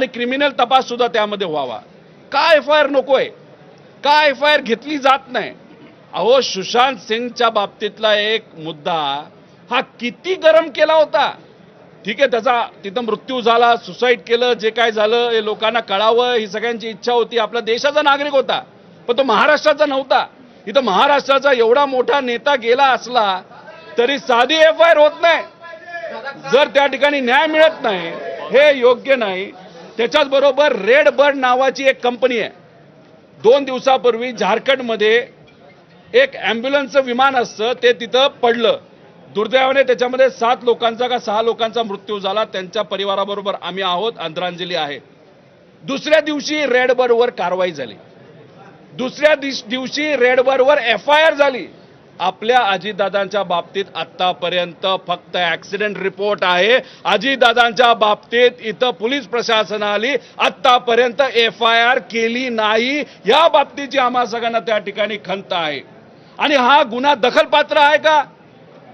आणि क्रिमिनल तपास सुद्धा त्यामध्ये व्हावा। का FIR नकोय, का FIR घेतली जात नाही? अहो, सुशांत सिंगच्या बाबतीतला एक मुद्दा हा किती गरम केला होता। ठीक आहे, त्याचा तिथं मृत्यू झाला, सुसाईड केलं, जे काय झालं हे लोकांना कळावं ही सगळ्यांची इच्छा होती, आपला देशाचा नागरिक होता, पण तो महाराष्ट्राचा नव्हता। इथं महाराष्ट्राचा एवढा मोठा नेता गेला असला तरी साधी FIR होत नाही, जर त्या ठिकाणी न्याय मिळत नाही, हे योग्य नाही। त्याच्याच बरोबर रेड बर्ड नावाची एक कंपनी आहे, 2 दिवसापूर्वी झारखंडमध्ये एक ॲम्ब्युलन्सचं विमान असतं ते तिथं पडलं, दुर्दैवाने त्याच्यामध्ये 7 लोकांचा का 6 लोकांचा मृत्यू झाला। त्यांच्या परिवाराबरोबर आम्ही आहोत, आदरांजली आहे। दुसऱ्या दिवशी रेड बर्डवर कारवाई झाली, दुसऱ्या दिवशी रेड बर्डवर FIR झाली। आपल्या अजितदादांच्या बाबतीत आतापर्यंत फक्त ॲक्सिडेंट रिपोर्ट आहे, अजितदादांच्या बाबतीत इथं पोलीस प्रशासनाने आतापर्यंत FIR केली नाही। या बाबतीची आम्हा सगळ्यांना त्या ठिकाणी खंत आहे। आणि हा गुन्हा दखलपात्र आहे का?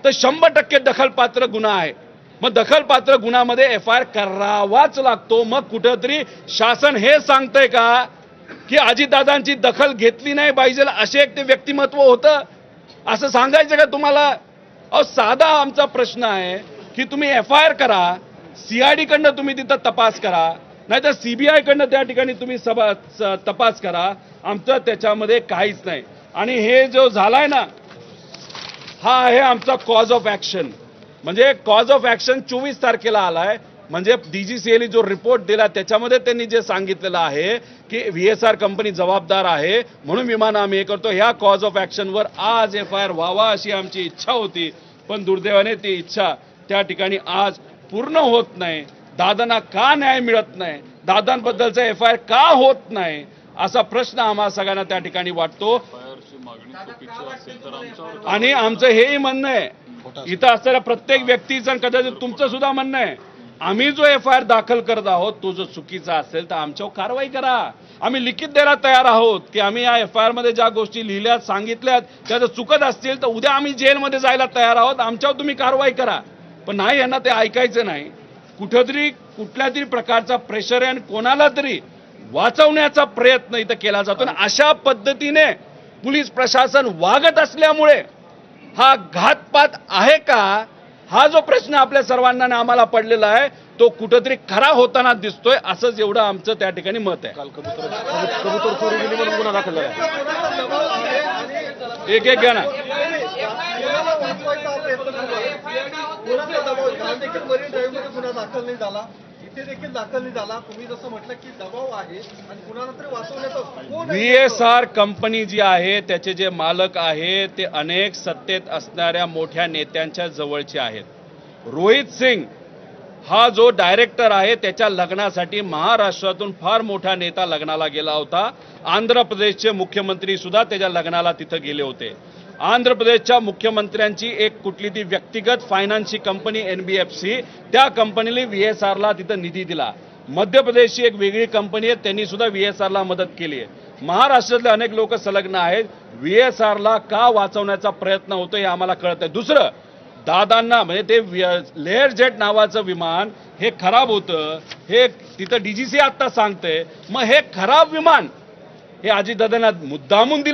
तर 100% दखलपात्र गुन्हा आहे। मग दखलपात्र गुन्ह्यामध्ये FIR करावाच लागतो। मग कुठेतरी शासन हे सांगतंय का की अजितदादांची दखल घेतली नाही पाहिजे, असे एक ते व्यक्तिमत्व होतं, असं सांगायचं का तुम्हाला? अहो, साधा आमचा प्रश्न आहे की तुम्ही FIR करा, CID कडनं तुम्ही तिथं तपास करा, नाहीतर CBI कडनं त्या ठिकाणी तुम्ही तपास करा। आमचं त्याच्यामध्ये काहीच नाही। आणि हे जो झालाय ना, हा आहे आमचा कॉज ऑफ ॲक्शन। म्हणजे कॉज ऑफ ॲक्शन 24 तारखेला आलाय, म्हणजे DGCA जो रिपोर्ट दिला त्याच्यामध्ये त्यांनी जे सांगितलेलं आहे की VSR कंपनी जबाबदार आहे म्हणून विमान आम्ही हे करतो। ह्या कॉज ऑफ ॲक्शनवर आज FIR व्हावा अशी आमची इच्छा होती, पण दुर्दैवाने ती इच्छा त्या ठिकाणी आज पूर्ण होत नाही। दादांना का न्याय मिळत नाही, दादांबद्दलचा FIR का होत नाही, असा प्रश्न आम्हा सगळ्यांना त्या ठिकाणी वाटतो। आणि आमचं हेही म्हणणं आहे, इथं असलेल्या प्रत्येक व्यक्तीचं, कदाचित तुमचं सुद्धा म्हणणं आहे, आम्ही जो FIR दाखल करत आहोत तो जो चुकीचा असेल तर आमच्यावर कारवाई करा। आम्ही लिखित द्यायला तयार आहोत की आम्ही या FIR मध्ये ज्या गोष्टी लिहिल्यात, सांगितल्यात, त्या जर चुकत असतील तर उद्या आम्ही जेलमध्ये जायला तयार आहोत, आमच्यावर तुम्ही कारवाई करा। पण नाही, यांना ते ऐकायचं नाही। कुठेतरी कुठल्या तरी प्रकारचा प्रेशर आहे आणि कोणाला तरी वाचवण्याचा प्रयत्न इथं केला जातो। आणि अशा पद्धतीने पोलीस प्रशासन वागत असल्यामुळे हा घातपात आहे का, हा जो प्रश्न आपल्या सर्वांना आम्हाला पडलेला आहे तो कुठेतरी खरा होताना दिसतोय, असंच एवढं आमचं त्या ठिकाणी मत आहे। कबूतर चोरी गेली म्हणून गुन्हा दाखल झाला, एक घ्या ना। VSR कंपनी जी आहे त्याचे जे मालक आहे ते अनेक सत्तेत असणाऱ्या मोठ्या नेत्यांच्या जवळचे आहेत। रोहित सिंग हा जो डायरेक्टर आहे त्याच्या लग्नासाठी महाराष्ट्रातून फार मोठा नेता लग्नाला गेला होता। आंध्र प्रदेशचे मुख्यमंत्री सुद्धा त्याच्या लग्नाला तिथं गेले होते। आंध्र प्रदेशच्या मुख्यमंत्र्यांची एक कुठली ती व्यक्तिगत फायनान्सची कंपनी NBFC, त्या कंपनीने VSRला तिथं निधी दिला। मध्य प्रदेशची एक वेगळी कंपनी आहे, त्यांनी सुद्धा VSRला मदत केली आहे। महाराष्ट्रातले अनेक लोक संलग्न आहेत। VSRला का वाचवण्याचा प्रयत्न होतो हे आम्हाला कळत आहे। दुसरं, दादांना म्हणजे ते लेअर जेट नावाचं विमान हे खराब होतं, हे तिथं DGCA आता सांगते, मग हे खराब विमान हे अजितदादांना मुद्दामून दिलं